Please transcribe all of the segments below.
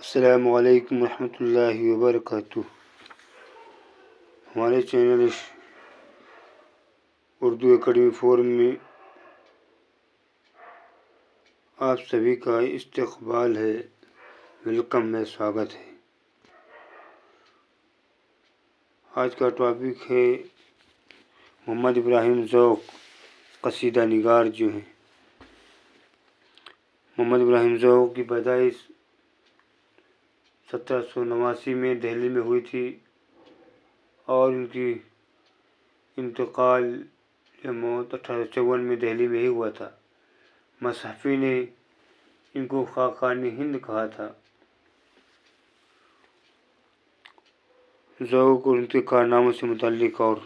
السلام علیکم ورحمۃ اللہ وبرکاتہ۔ ہمارے چینل اردو اکیڈمی فورم میں آپ سبھی کا استقبال ہے، ویلکم ہے، سواگت ہے۔ آج کا ٹاپک ہے محمد ابراہیم ذوق، قصیدہ نگار جو ہیں۔ محمد ابراہیم ذوق کی پیدائش 1789 میں دہلی میں ہوئی تھی اور ان کی انتقال یا موت 1854 میں دہلی میں ہی ہوا تھا۔ مصحفی نے ان کو خاقان ہند کہا تھا۔ ذوق اور ان کے کارناموں سے متعلق اور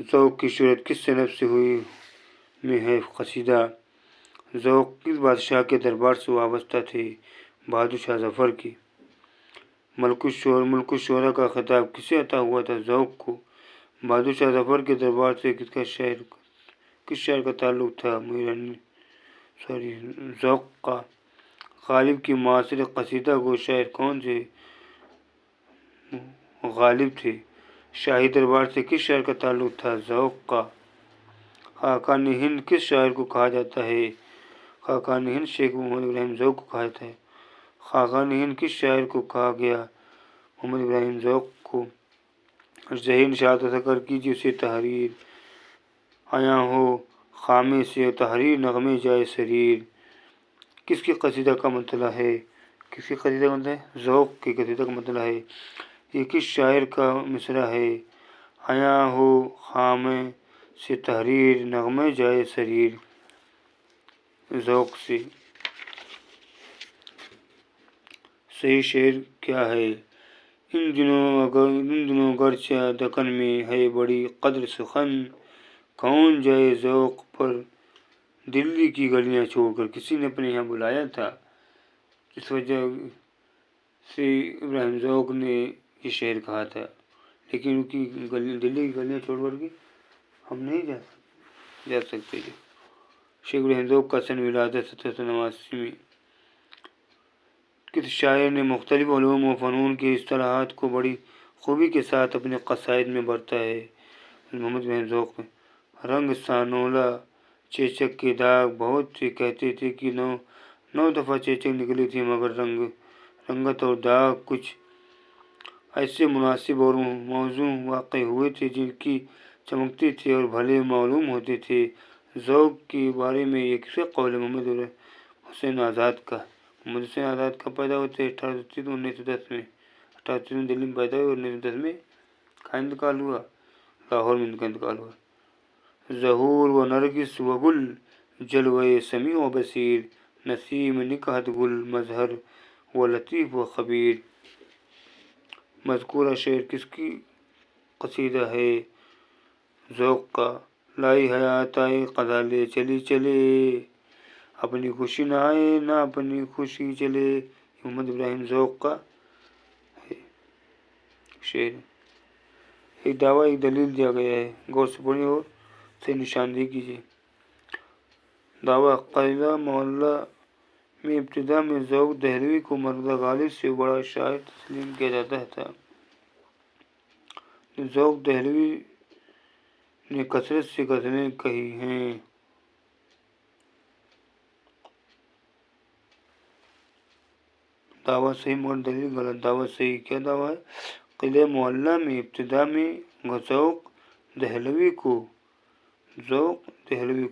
ذوق کی شہرت کس صنف سے ہوئی میں ہے قصیدہ۔ ذوق کس بادشاہ کے دربار سے وابستہ تھے؟ بہادر شاہ ظفر کی۔ ملک الشعراء کا خطاب کسے عطا ہوا تھا؟ ذوق کو۔ بہادر شاہ ظفر کے دربار سے کس شاعر کا تعلق تھا؟ ذوق کا۔ غالب کی معاصر قصیدہ گو شاعر کون سے؟ غالب تھے۔ شاہی دربار سے کس شاعر کا تعلق تھا؟ ذوق کا۔ خاقان ہند کس شاعر کو کہا جاتا ہے؟ خاقان ہند شیخ محمد ابراہیم ذوق کو کہا جاتا ہے۔ خاقان ہند کس شاعر کو کہا گیا؟ محمد ابراہیم ذوق کو۔ ذہین نشاط اثر کیجیے اسے تحریر۔ آیا ہو خامے سے تحریر نغمے جائے سریر۔ کس کی قصیدہ کا مطلع ہے؟ کس کی قصیدہ کا مطلع ہے؟ ذوق کی قصیدہ کا مطلع ہے۔ یہ کس شاعر کا مصرع ہے؟ آیا ہو خامے سے تحریر نغمے جائے سریر، ذوق سے۔ صحیح شعر کیا ہے؟ ان دنوں گرچہ دکن میں ہے بڑی قدر سخن، کون جائے ذوق پر دلی کی گلیاں چھوڑ کر۔ کسی نے اپنے یہاں بلایا تھا، اس وجہ سے ابراہیم ذوق نے یہ شعر کہا تھا، لیکن ان کی دلی کی گلیاں چھوڑ کر کے ہم نہیں جا سکتے۔ شیخ ابراہیم ذوق کا سن ولادت 1789 میں۔ کس شاعر نے مختلف علوم و فنون کے اصطلاحات کو بڑی خوبی کے ساتھ اپنے قصائد میں برتا ہے؟ محمد ابراہیم ذوق۔ رنگ سانولا چیچک کے داغ، بہت سے کہتے تھے کہ 9 دفعہ چیچک نکلی تھی، مگر رنگت اور داغ کچھ ایسے مناسب اور موزوں واقع ہوئے تھے جن کی چمکتے تھے اور بھلے معلوم ہوتے تھے۔ ذوق کے بارے میں یہ کس کا قول ہے؟ محمد حسین آزاد کا۔ محمد حسین آزاد کا پیدا ہوتے 1810 میں 1830 میں دلی میں پیدا ہوئے اور 1910 میں کا انتقال ہوا، لاہور میں ان کا انتقال ہوا۔ ظہور و نرگس و گل جلوہ سمیع و بصیر، نسیم نکہت گل مظہر و لطیف و خبیر۔ مذکورہ شعر کس کی قصیدہ ہے؟ ذوق کا۔ لائی حیات آئے قضا لے چلی چلے، اپنی خوشی نہ آئے نہ اپنی خوشی چلے، محمد ابراہیم ذوق کا ہے شعر۔ ایک دعویٰ ایک دلیل دیا گیا ہے، غور سے پڑھیں اور سے نشاندہی کیجیے۔ دعویٰ: قصیدہ معلیٰ میں ابتدا میں ذوق دہلوی کو مرزا غالب سے بڑا شاعر تسلیم کیا جاتا تھا۔ ذوق دہلوی نے کثرت سے غزلیں کہی ہیں۔ دعویٰ صحیح مگر دلیل غلط۔ دعویٰ صحیح۔ کیا دعویٰ ہے؟ قصیدہ معلیٰ میں ابتدا میں ذوق دہلوی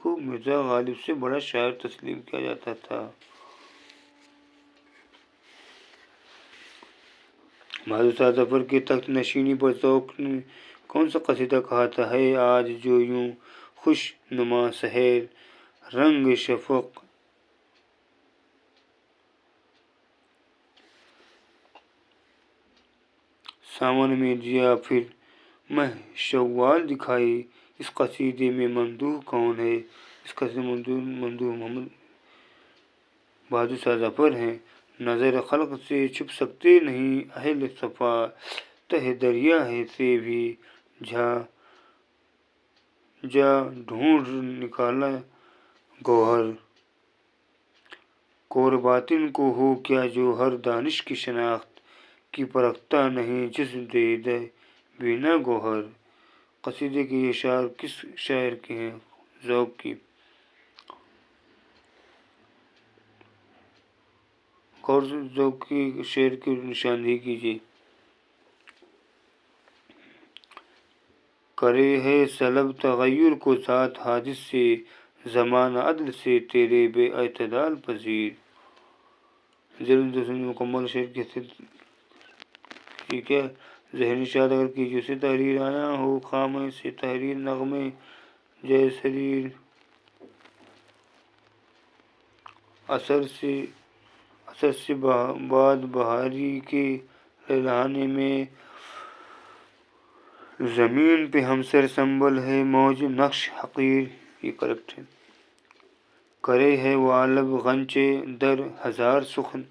کو مرزا غالب سے بڑا شاعر تسلیم کیا جاتا تھا۔ بہادر شاہ ظفر کی تخت نشینی پر ذوق نے کون سا قصیدہ کہا تھا؟ ہے آج جو یوں خوش نما سحر، رنگ شفق ساون میں دیا پھر مہ شوال دکھائی۔ اس قصیدے میں ممدوح کون ہے؟ اس قصیدے میں ممدوح محمد بہادر شاہ ظفر ہیں۔ نظر خلق سے چھپ سکتے نہیں اہل صفا، تہ دریا ہے سے بھی جا ڈھونڈ نکالا گوہر۔ کور باطن کو ہو کیا جو ہر دانش کی شناخت کی پرکھتا نہیں جس دے بینا گوہر۔ قصیدے کے یہ اشعار کس شاعر کے ہیں؟ ذوق کی غور سے ذوق کی شعر کی نشاندہی کیجیے۔ کرے ہے سلب تغیر کو ذات حادث سے، زمانہ عدل سے تیرے بے اعتدال پذیر۔ ظلم دوسری مکمل شعر کی ٹھیک ہے، ذہنی شاد اگر کیجیے اسے تحریر آیا ہو خامے سے تحریر نغمے جے سریر، اثر سے بعد بہاری کے رلانے میں، زمین پہ ہمسر سنبل ہے موج نقش حقیر۔ یہ کریکٹ ہے۔ کرے ہے والب غنچے در ہزار سخن،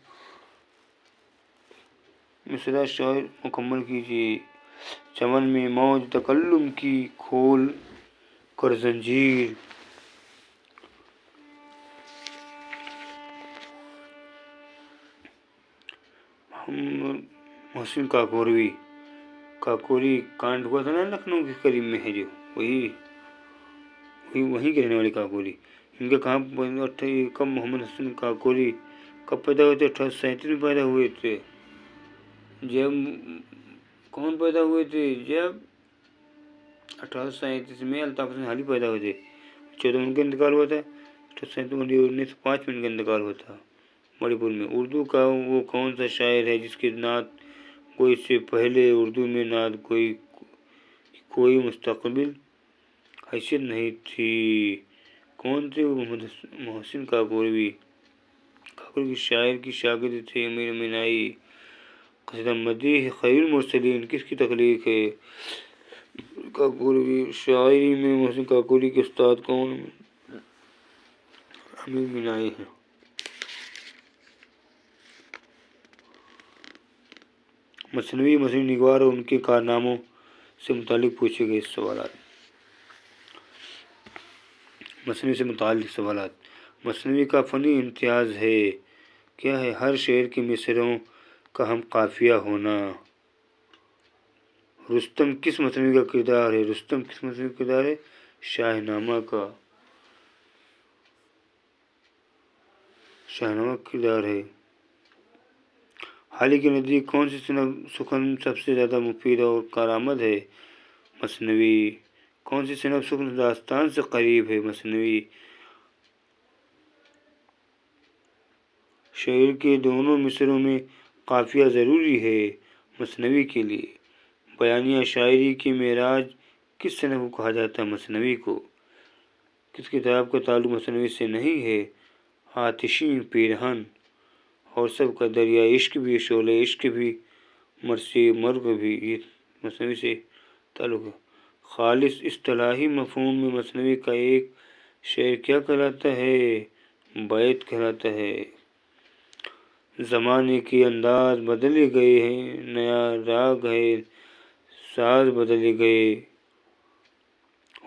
مصرع شعر مکمل کیجیے۔ چمن میں موج تکلم کی کھول کر زنجیر، محسن کاکوری کانڈ ہوا تھا نا لکھنؤ کے قریب میں ہے جو وہیں کے رہنے والے کاکوری، ان کا کہاں کب محمد حسن کاکوری کب پیدا ہوئے تھے؟ 1837 میں پیدا ہوئے تھے۔ جب کون پیدا ہوئے تھے؟ جب 1837 میں الطاف حسین حالی پیدا ہوئے تھے، 14 میں ان کا انتقال ہوا تھا، 1905 میں ان کا انتقال ہوا تھا منی پور میں۔ اردو کا وہ کون سا شاعر ہے جس کی نعت کوئی سے پہلے اردو میں نعت کوئی مستقبل حیثیت نہیں تھی؟ کون تھے وہ؟ محسن کاکوری کی شاعر کی شاگرد تھے امیر مینائی۔ قصیدہ مدیح خیر المرسلین کس کی تخلیق ہے؟ کاکوری شاعری میں محسن کاکوری کے استاد کون؟ امیر مینائی ہیں۔ مثنوی نگار اور ان کے کارناموں سے متعلق پوچھے گئے سوالات۔ مثنوی سے متعلق سوالات۔ مثنوی کا فنی امتیاز ہے کیا ہے؟ ہر شعر کے مصرعوں کا ہم قافیہ ہونا۔ رستم کس مثنوی کا کردار ہے؟ شاہ نامہ کا کردار ہے۔ حالی کے نزدیک کون سی سخن سب سے زیادہ مفید اور کارآمد ہے؟ مثنوی۔ کون سی صنف سخن داستان سے قریب ہے؟ مثنوی۔ شعر کے دونوں مصرعوں میں قافیہ ضروری ہے مثنوی کے لیے۔ بیانیہ شاعری کی معراج کس صنف کو کہا جاتا ہے؟ مثنوی کو۔ کس کتاب کا تعلق مثنوی سے نہیں ہے؟ آتشیں پیرہن اور سب کا دریا عشق بھی، شعلہ عشق بھی، مرثیہ مرغ بھی، یہ مثنوی سے تعلق ہے۔ خالص اصطلاحی مفہوم میں مثنوی کا ایک شعر کیا کہلاتا ہے؟ بیت کہلاتا ہے۔ زمانے کے انداز بدلے گئے ہیں، نیا راگ ہے ساز بدلے گئے،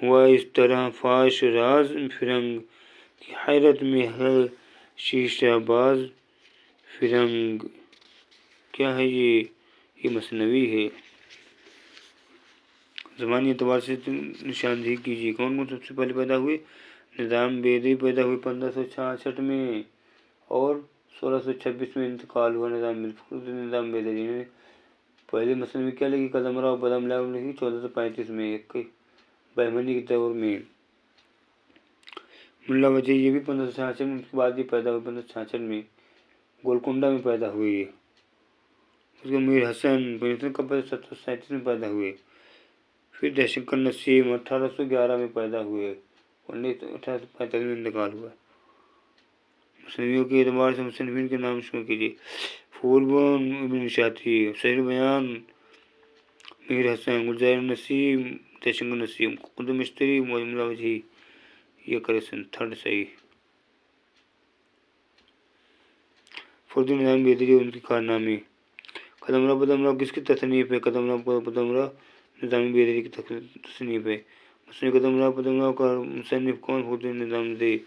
ہوا اس طرح فاش راز فرنگ کی حیرت میں ہے شیشہ باز فرنگ۔ کیا ہے یہ مثنوی ہے۔ زمانی اعتبار سے نشاندہی کیجیے۔ کون سب سے پہلے پیدا ہوئے؟ نظام بیدری پیدا ہوئے 1566 میں اور 1626 میں انتقال ہوا نظام بیدری نے۔ پہلے مثنوی کیا لگی؟ قدمرہ و بدملا لگی 1435 میں بہمنی کے دور میں۔ ملا وجہ یہ بھی 1566 میں، اس کے بعد یہ پیدا ہوئے 1566 میں گولکنڈہ میں پیدا ہوئی۔ اس کے میر حسن کب 1737 میں پیدا ہوئے۔ پھر جیشنکر نسیم 1811 میں پیدا ہوئے، 1845 میں انتقال ہوا۔ مثنویوں کے اعتبار سے مصنفین کے نام شروع کیجیے۔ پھولبن ابن نشاطی، شہر بیان میر حسن، گلزار نسیم، جیشنکر نسیم، قطب مشتری، ملا وجہی۔ یہ کریکشن تھرڈ صحیح۔ فرد نظام بیدری اور ان کے کارنامے۔ قدمرہ بدمرہ کس کی تصنیف ہے؟ قدمرہ بدمرہ نظام بیدری کی تصنیف ہے۔ مثنوی قدمرہ بدمرہ کا مصنف کون؟ فخر الدین نظام دے۔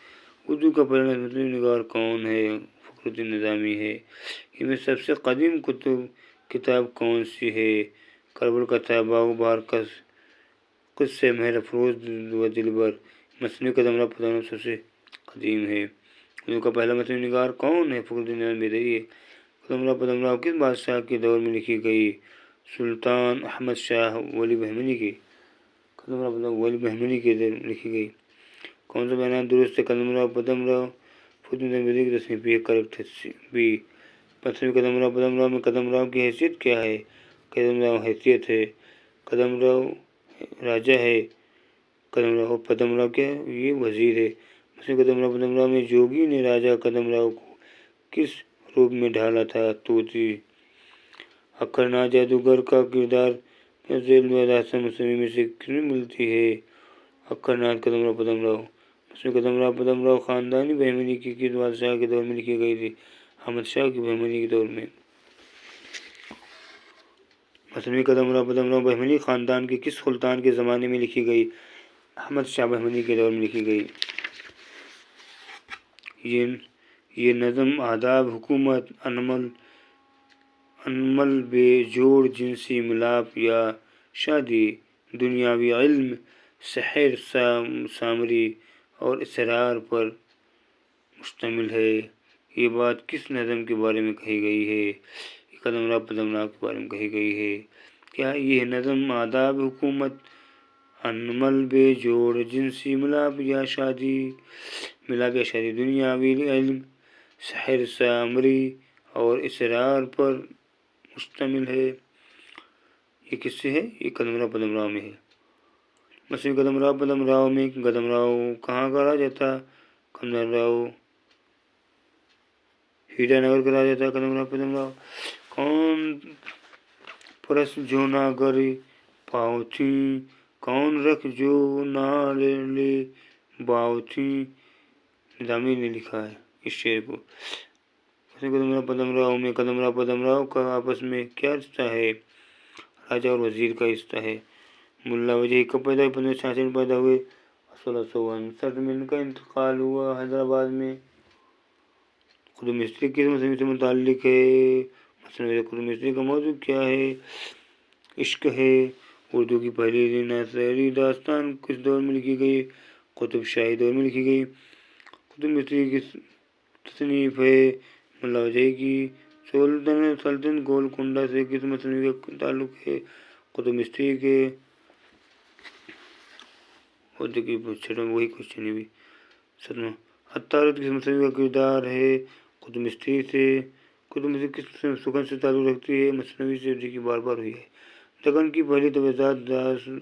اردو کا پہلا مثنوی نگار کون ہے؟ فخر فکرت نظامی ہے۔ ان میں سب سے قدیم کتاب کون سی ہے؟ کربل کتھا، باغ بہار، قصے مہر افروز و دلبر۔ مثنوی قدمرا پدمرا سب سے قدیم ہے۔ اردو کا پہلا مثنوی نگار کون ہے؟ فکرت نظام بیدری ہے۔ قدمرا پدمرا کس بادشاہ کے دور میں لکھی گئی؟ سلطان احمد شاہ ولی بہمنی کی۔ قدمرا پدمرا ولی بہمنی کے دور میں لکھی گئی۔ کون سا بیان درست ہے؟ قدمرا پدمرا فکرت نظام بیدری کی تصنیف بی کریکٹ ہے بی۔ مثنوی قدمرا پدمرا میں قدمراؤ کی حیثیت کیا ہے؟ قدمراؤ حیثیت ہے، قدمراؤ راجا ہے، قدمراؤ پدمراؤ کیا یہ وزیر ہے۔ مثنوی قدمرا پدمرا میں جوگی نے راجا قدمراؤ کو کس روپ میں ڈھالا تھا؟ طوطی۔ اکھڑناک جادوگر کا کردار ذیل داستان مثنوی میں سے کس میں ملتی ہے؟ اکھڑناک قدمرا پدمراؤ۔ مثنوی قدمرا پدمراؤ خاندانی بہمنی کی کس بادشاہ کے دور میں لکھی گئی تھی؟ احمد شاہ کی بہمنی کے دور میں۔ مثنوی قدمرا پدمرا بہمنی خاندان کے کس سلطان کے زمانے میں لکھی گئی؟ احمد شاہ بہمنی کے دور میں لکھی گئی۔ یہ نظم آداب، حکومت، انمل بے جوڑ، جنسی ملاپ یا شادی، دنیاوی علم، سحر، سامری اور اسرار پر مشتمل ہے۔ یہ بات کس نظم کے بارے میں کہی گئی ہے؟ قدمرا پدمرا کے بارے میں کہی گئی ہے۔ کیا یہ نظم آداب، حکومت، انمل بے جوڑ، جنسی ملاپ یا شادی، دنیاوی علم، سحر، سامری اور اسرار پر مشتمل ہے؟ یہ کس سے ہے؟ یہ قدمرا پدمرا میں ہے۔ مثنوی قدمرا پدمراؤ میں قدمراؤ کہاں کا راجا تھا؟ قدمراؤ ہیرا نگر کا راجا تھا قدمرا پدمراؤ۔ کون پرس جو نہ گری پاؤ تھیں، کون رکھ جو نہ لے باؤ تھیں۔ نظامی نے لکھا ہے اس شعر کو۔ مثنوی قدمرا پدمراؤ میں قدمرا پدمراؤ کا آپس میں کیا رشتہ ہے؟ راجا اور وزیر کا رشتہ ہے۔ ملا وجاہی کب پیدا ہوئے؟ 1566 میں پیدا ہوئے۔ 1659 میں ان کا انتقال ہوا حیدرآباد میں۔ قطب مصری کس مثنوی سے متعلق ہے؟ مثنوی قطب مصری کا موضوع کیا ہے؟ عشق ہے۔ اردو کی پہلی نثری داستان کس دور میں لکھی گئی؟ قطب شاہی دور میں لکھی گئی۔ قطب مصری کی تصنیف ہے۔ ملا وجاہی کی سلطنت گولکنڈہ سے کس مثنوی کا تعلق ہے؟ قطب مصری کے۔ وہی کوشچن ہے بھی۔ عطارد کس مثنوی کا کردار ہے؟ قطب مصری سے۔ قطب مصری کس سخن سے تعلق رکھتی ہے؟ مثنوی سے، جو کہ بار بار ہوئی ہے۔ دکن کی پہلی تبعیضات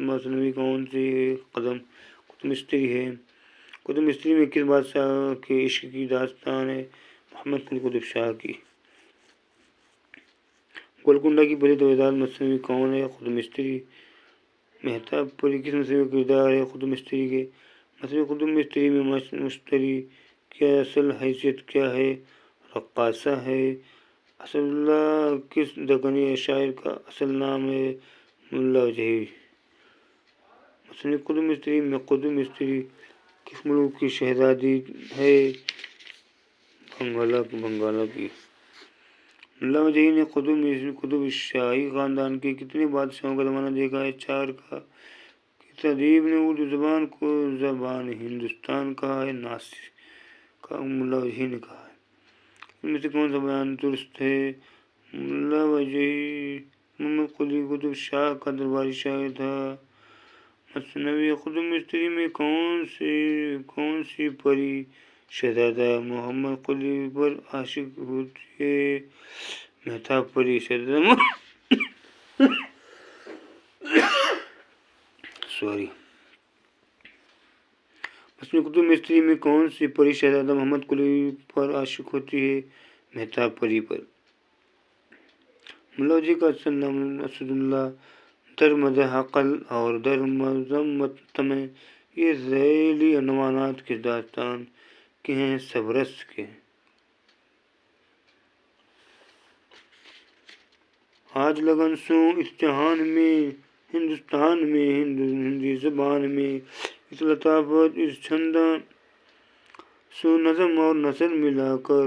مثنوی کون سی ہے؟ قطب مصری ہے۔ قطب مصری میں کس بادشاہ کے عشق کی داستان ہے؟ محمد قلی قطب شاہ کی۔ گولکنڈہ کی پہلی تبعیضات مثنوی کون ہے؟ قطب مصری۔ مہتاب پری کس مثنوی کا کردار ہے؟ قطب مصری کے۔ مثنوی قطب مصری میں مشتری کی اصل حیثیت کیا ہے؟ رقاصہ ہے۔ اسد اللہ کس دکنی شاعر کا اصل نام ہے؟ ملا وجاہی۔ مثنوی قطب مصری میں قطب مصری کس ملک کی شہزادی ہے؟ بنگالہ کی۔ ملا وجاہی نے قطب شاہی خاندان کے کتنے بادشاہوں کا زمانہ دیکھا ہے؟ 4 کا۔ کس ادیب نے اردو زبان کو زبان ہندوستان کہا ہے؟ ناصر کا ملا وجاہی نے کہا ہے۔ ان میں سے کون سا بیان درست ہے؟ ملا وجاہی محمد قلی قطب شاہ کا درباری شاعر تھا۔ مثنوی قطب مصری میں کون سی پری شہزادہ محمد قلی پر عاشق ہوتی ہے؟ مہتاب پری شہزادہ مثنوی قطب مصری میں کون سی پری شہزادہ محمد قلی پر عاشق ہوتی ہے؟ مہتاب پری پر۔ ملا وجاہی کا اصل نام اسد اللہ۔ در مدح عقل اور در مذمت طمع، یہ ذیلی عنوانات کس داستان کے ہیں؟ سبرس کے۔ آج لگن سو اس جہان میں، ہندوستان میں، ہندی زبان میں، اس لطافت، اس چھنداں سو نظم اور نثر ملا کر